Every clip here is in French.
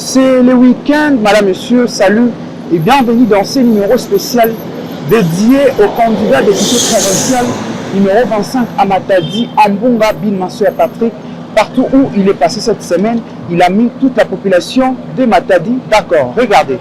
C'est le week-end, madame, monsieur, salut et bienvenue dans ce numéro spécial dédié au candidat député provincial numéro 25 à Matadi, Ambunga Bin Masoya Patrick. Partout où il est passé cette semaine, il a mis toute la population de Matadi d'accord. Regardez.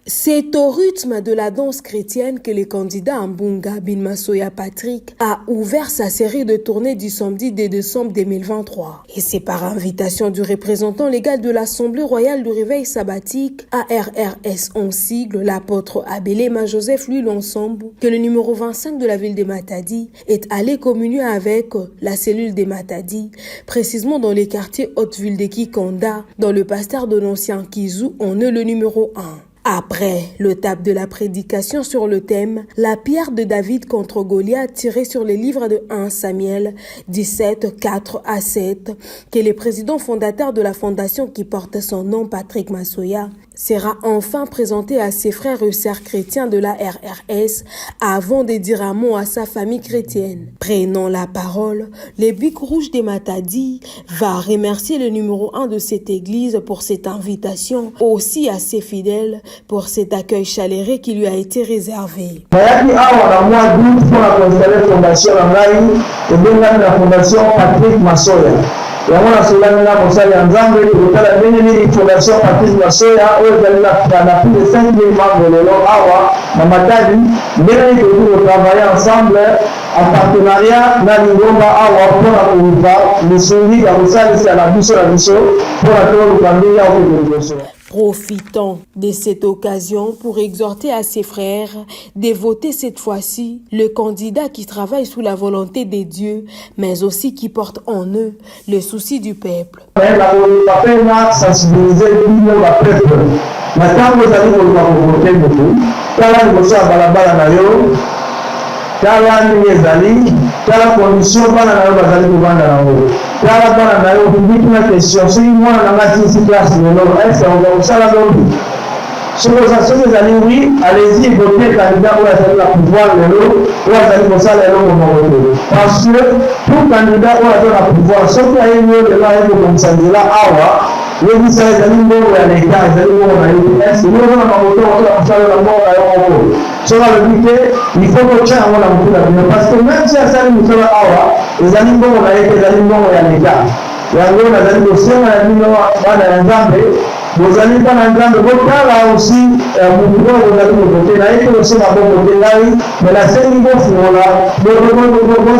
C'est au rythme de la danse chrétienne que le candidat Ambunga Bin Masoya Patrick a ouvert sa série de tournées du samedi 2 décembre 2023. Et c'est par invitation du représentant légal de l'Assemblée royale du réveil sabbatique, ARRS en sigle, l'apôtre Abelema Joseph Louis Lonsambu, que le numéro 25 de la ville de Matadi est allé communier avec la cellule de Matadi, précisément dans les quartiers Haute-Ville de Kikonda, dans le pasteur de l'ancien Kizou, en est le numéro 1. Après le tape de la prédication sur le thème « La pierre de David contre Goliath » tirée sur les livres de 1 Samuel 17, 4 à 7, que le président fondateur de la fondation qui porte son nom, Patrick Masoya, sera enfin présenté à ses frères et sœurs chrétiens de la RRS avant de dire un mot à sa famille chrétienne. Prenant la parole, le Bic Rouge de Matadi va remercier le numéro 1 de cette église pour cette invitation, aussi à ses fidèles pour cet accueil chaleureux qui lui a été réservé. Yamona solamina kosali nzambe kutala nini fondation Patrick Masoya oyo na plus de 5 000 membres lelo awa na Matadi ndenge ko travailler ensemble en partenariat na Lingomba awa pour kuiva misuli ya kusalisa na biso pour la au. Profitant de cette occasion pour exhorter à ses frères de voter cette fois-ci le candidat qui travaille sous la volonté de Dieu, mais aussi qui porte en eux le souci du peuple. Tala ni ezali tala condition bana na yo bazali kovanda na ngo tala bana na yo bibi na question si mwana na ngati si classe lelo est-ce on va usala donc sur les actions ezali oui allez-y votez candidat ou azali la pouvoir lelo ou azali kosala lelo momoto parce que tout candidat ou azali la pouvoir sauf à une de la yo comme ça de la awa oui ça ezali mbongo ya l'État ezali mbongo na yo est-ce que nous on a voté on a kosala na mbongo ya yo sur le but il faut que tu aies un bon parce que même si ça nous fait awa les amis bon on a été les amis bon ya l'État ya ngo na zali dossier na bino bana nzambe bozali bana nzambe bokala aussi mundo bozali bokote na été aussi na bokote ngai mais la seule niveau fola de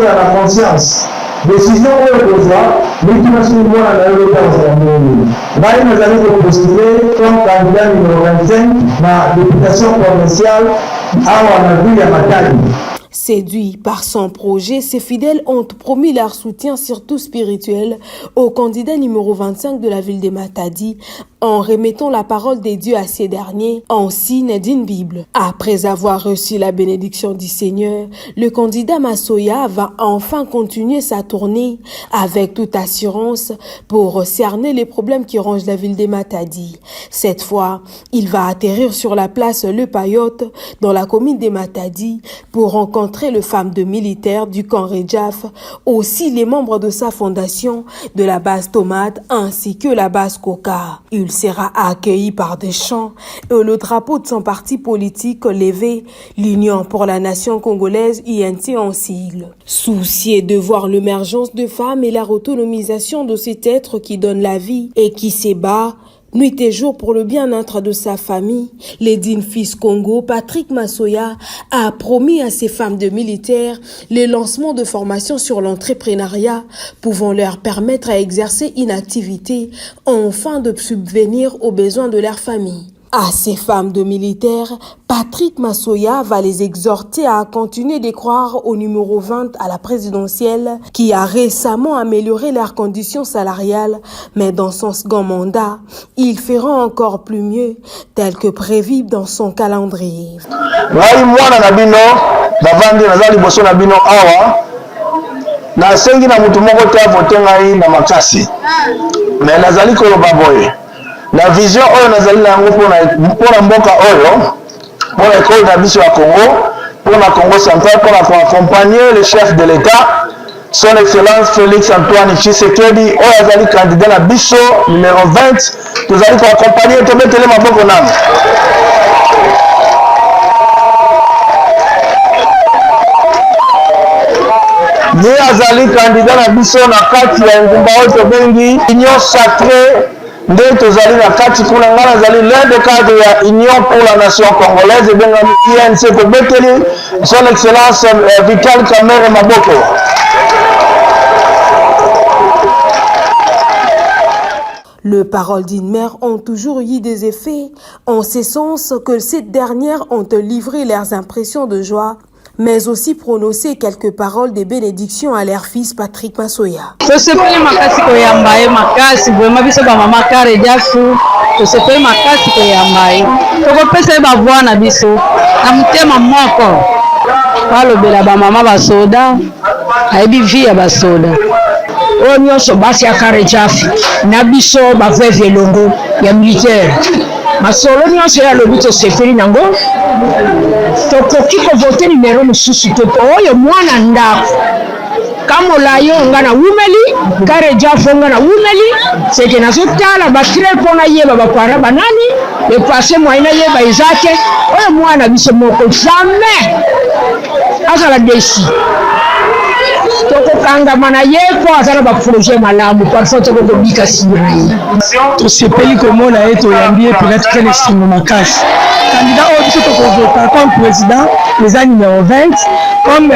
la conscience décision oyo kozwa multinational mwana na yo kwa monde ngai nazali postuler comme candidat numéro 25 na députation provinciale awa na ville ya Matadi. Séduits par son projet, ses fidèles ont promis leur soutien, surtout spirituel, au candidat numéro 25 de la ville de Matadi, en remettant la parole des dieux à ces derniers en signe d'une Bible. Après avoir reçu la bénédiction du Seigneur, le candidat Masoya va enfin continuer sa tournée avec toute assurance pour cerner les problèmes qui rongent la ville de Matadi. Cette fois, il va atterrir sur la place Le Payotte dans la commune de Matadi pour rencontrer les femmes de militaires du camp Redjaf, aussi les membres de sa fondation, de la base Tomate ainsi que la base Coca. Il sera accueilli par des chants et le drapeau de son parti politique levé, l'Union pour la nation congolaise INT en sigle. Soucié de voir l'émergence de femmes et la autonomisation de cet être qui donne la vie et qui se bat nuit et jour pour le bien-être de sa famille, l'Edine Fils Congo, Patrick Masoya, a promis à ses femmes de militaires le lancement de formations sur l'entrepreneuriat pouvant leur permettre à exercer une activité afin de subvenir aux besoins de leur famille. À ces femmes de militaires, Patrick Masoya va les exhorter à continuer de croire au numéro 20 à la présidentielle qui a récemment amélioré leurs conditions salariales, mais dans son second mandat, ils feront encore plus mieux, tel que prévu dans son calendrier. La vision oyo nazali nango pour mboka oyo pour l'école na biso ya Congo, pour la Congo centrale, pour accompagner le chef de l'État son excellence Félix Antoine Tshisekedi oyo azali candidat na biso numéro 20 tozali koaccompagner tobetele maboko nano. Ye azali candidat na biso na kati ya ngumba oyo tobengi Union Sacrée nde tozali na kati kuna ngana azali l'un des cadres ya Union pour la Nation Congolaise ebengami INC tobeteli son excellence Vital Kamerhe maboko. Les paroles d'une mère ont toujours eu des effets, en ce sens que ces dernières ont livré leurs impressions de joie, mais aussi prononcé quelques paroles de bénédiction à leur fils Patrick Masoya. Oyo nyonso basi ya kare jafi na biso baveve elongo ya militaire masolo nyonso ya lobi tosepeli nango tokoki kovote nimero mosusu te oyo mwana ndako kamola yo nga na wumeli kare jafi nga na wumeli seke nazotala batrel mpona yeba bapara banani epase mwaina yeba ezake oyo mwana biso moko jamais azala desi tokokangama na ye po azala baprojet malamu parfois tokokobika sira ye tosepeli komona ye toyambi ye peut-être quel esengo makasi candidat oyo biso tokovota comme président eza numéro 20 comme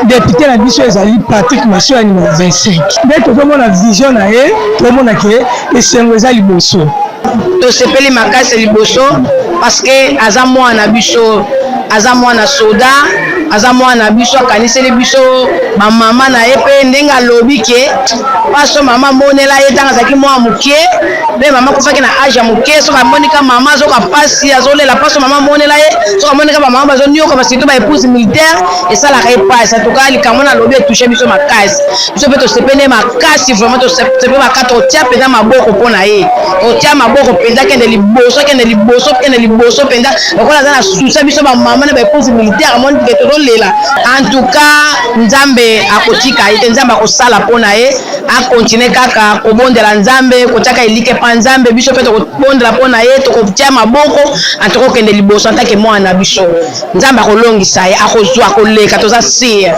député na biso ezali Patrick Masoya numéro 25 nde tozomona vision na ye tomona ke esengo eza liboso tosepeli makasi liboso parce que aza mwana biso aza mwana soda aza mwana biso akaniseli biso bamama na ye mpe ndenge alobi ke paso mama monela ye ntango azalaki mwana moke mpe mama kufaki na age ya moke soki amonika mama azoka pasi azolela paso mama monela ye soki amonika bamama bazonioka basito baépouse militaire esalaka ye pasi atuka likambo na alobi etushe biso makasi biso mpe tosepele makasi vraiment tosepele makasi totia mpenza maboko mpo na ye totia maboko mpenza kende liboso mpenza lokola aza na susa biso bamama na baépouse militaire amoni ke tozolela en tout cas nzambe akotika ye te nzambe akosala mpo na ye akontinue kaka kobondela nzambe kotiaka elike mpa nzambe biso mpe tokobondela mpo na ye tokotia maboko antokokende liboso antake mwana na biso nzambe akolongisa ye akozwa akoleka toza sire.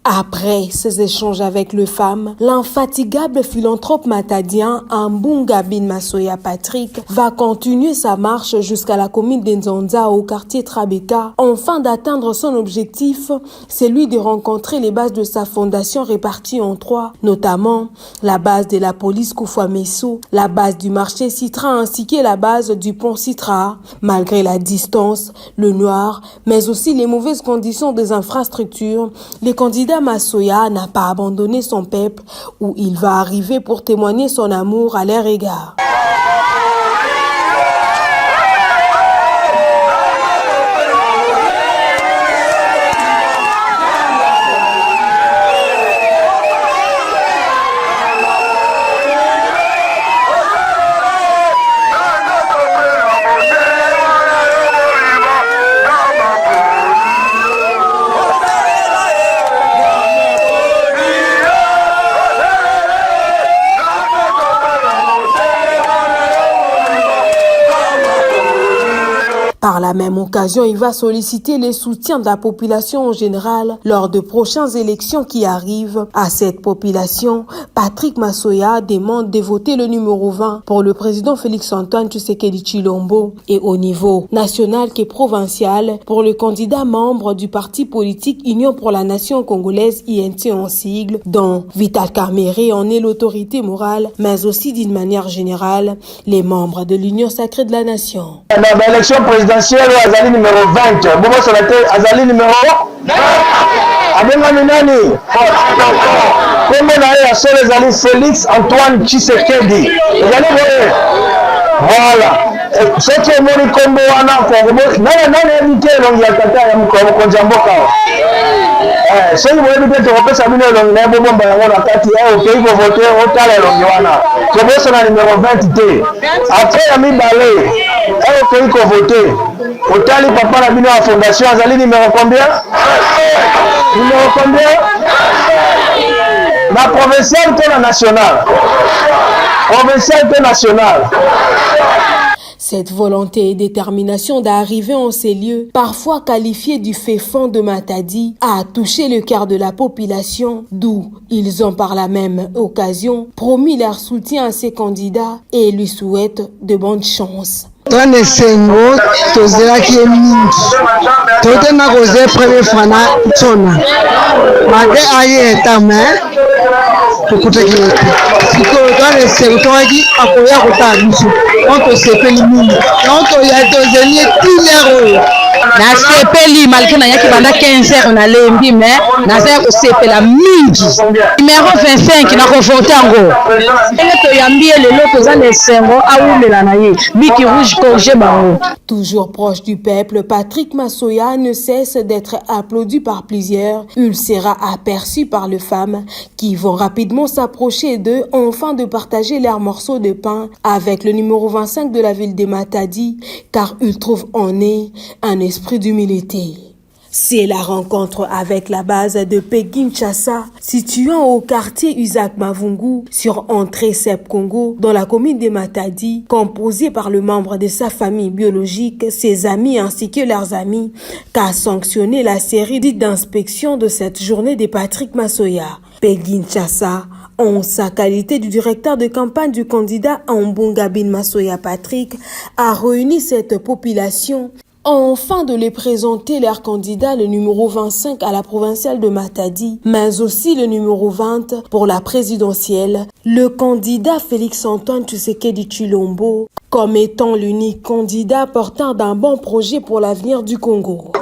Après ces échanges avec les femmes, l'infatigable philanthrope matadien Ambunga Bin Masoya Patrick va continuer sa marche jusqu'à la commune d'Nzonza au quartier Trabeka, afin d'atteindre son objectif, celui de rencontrer les bases de sa fondation réparties en 3, notamment la base de la police Koufouamesso, la base du marché Citra ainsi que la base du pont Citra. Malgré la distance, le noir, mais aussi les mauvaises conditions des infrastructures, les candidats Masoya n'a pas abandonné son peuple où il va arriver pour témoigner son amour à leur égard. Par la même occasion, il va solliciter le soutien de la population en général lors de prochaines élections qui arrivent. À cette population, Patrick Masoya demande de voter le numéro 20 pour le président Félix Antoine Tshisekedi Tshilombo et au niveau national et provincial pour le candidat membre du parti politique Union pour la Nation Congolaise INC en sigle, dont Vital Kamerhe en est l'autorité morale, mais aussi d'une manière générale, les membres de l'Union Sacrée de la Nation. Dans l'élection présidentielle, azali numéro 20. Bobo Solate, azali numéro 20. Abenga minani. Comme on a eu à seul azali Félix Antoine Tshisekedi. Azali boye. Voilà. Ce qui est moni kombo wana kongo. Nana éviter longi ya kata ya mkongo konjamboka. Ce qui veut dire que on peut s'amener longi na bobo mba yango na kati ya okay ko voter otala longi wana. Bobo Solate numéro 20 te. Après ami balé. Okay ko voter. Otali papa na bino la fondation azali numéro combien? Numéro combien? La provinciale que la nationale. Provinciale que nationale. Cette volonté et détermination d'arriver en ces lieux, parfois qualifiés du fait fond de Matadi, a touché le cœur de la population, d'où ils ont par la même occasion promis leur soutien à ces candidats et lui souhaitent de bonnes chances. Tone sengo tozelaki mingi tote na koze premier fana tsona made aye etame tukuteki siko tone sengo toki akoya kutabisu onto sepeli mingi onto ya tozeli tilero na sepeli malgré na yaki banda 15 heures na lembi mais na za ko sepela mingi numéro 25 na ko voter ngo ele to yambie lelo toza le sengo awumela na ye biki rouge. Toujours proche du peuple, Patrick Masoya ne cesse d'être applaudi par plusieurs. Il sera aperçu par les femmes qui vont rapidement s'approcher d'eux afin de partager leurs morceaux de pain avec le numéro 25 de la ville de Matadi, car il trouve en eux un esprit d'humilité. C'est la rencontre avec la base de Kinshasa, situant au quartier Usak Mavungu, sur entrée Sep Congo, dans la commune de Matadi, composée par le membre de sa famille biologique, ses amis ainsi que leurs amis, qu'a sanctionné la série dite d'inspection de cette journée de Patrick Masoya. Kinshasa, en sa qualité du directeur de campagne du candidat Ambunga Bin Masoya Patrick, a réuni cette population enfin de les présenter leurs candidats, le numéro 25 à la provinciale de Matadi, mais aussi le numéro 20 pour la présidentielle, le candidat Félix-Antoine Tshisekedi Tshilombo, comme étant l'unique candidat porteur d'un bon projet pour l'avenir du Congo.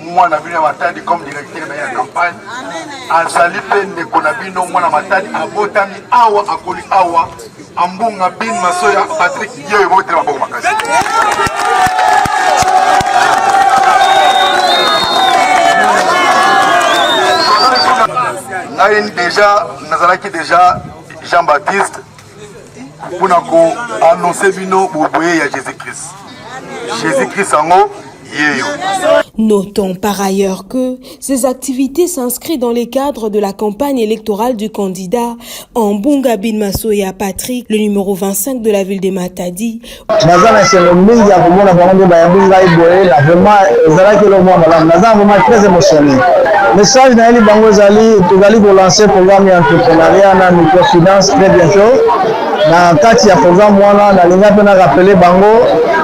Mwana bino Matadi comme directeur de la campagne azali pende kona bino mwana Matadi abotami awa akoli awa Ambunga Bin Masoya Patrick yeyo botre maboko makasi ngai déjà nazalaki déjà Jean-Baptiste pour annoncer bino boboye ya Jésus-Christ ango. Notons par ailleurs que ces activités s'inscrivent dans les cadres de la campagne électorale du candidat Ambunga Bin Masoya Patrick, le numéro 25 de la ville de Matadi. Très émotionné. Message Naëli Bangozali, Tougali pour lancer programme d'entrepreneuriat dans la microfinance très bientôt. Dans kati ya programme wana na linga pena rappeler bango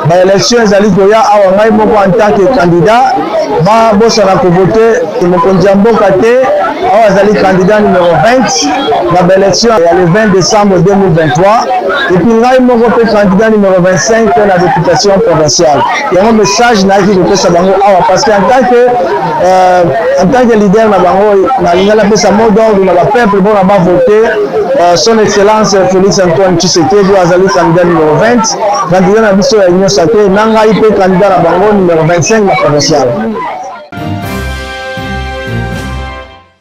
ba élection ezali koya awa ngai moko en tant que candidat ba bosa na ko voter mokonzi ya mboka te awa ezali candidat numéro 20 na ba élection ya le 20 décembre 2023 et puis ngai moko pe candidat numéro 25 pour la députation provinciale. Yango message na ki ko pesa bango awa parce que en tant que leader na bango na linga la pesa mot d'ordre na ba peuple bon na ba voter son excellence Félix-Antoine Tshisekedi azali candidat numéro 20, candidat na biso ya Union Sacrée, nanga ipe candidat na bango numéro 25 na provincial.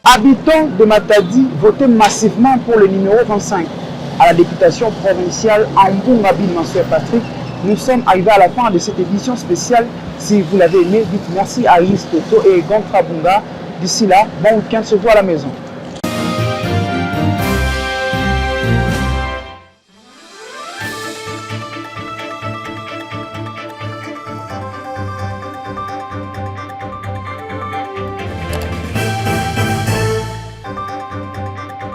Habitants de Matadi votaient massivement pour le numéro 25 à la députation provinciale Ambunga Bin Masoya Patrick. Nous sommes arrivés à la fin de cette édition spéciale. Si vous l'avez aimé, dites merci à Alice Toto et Gantra Bunga. D'ici là, bon week-end, se voit à la maison.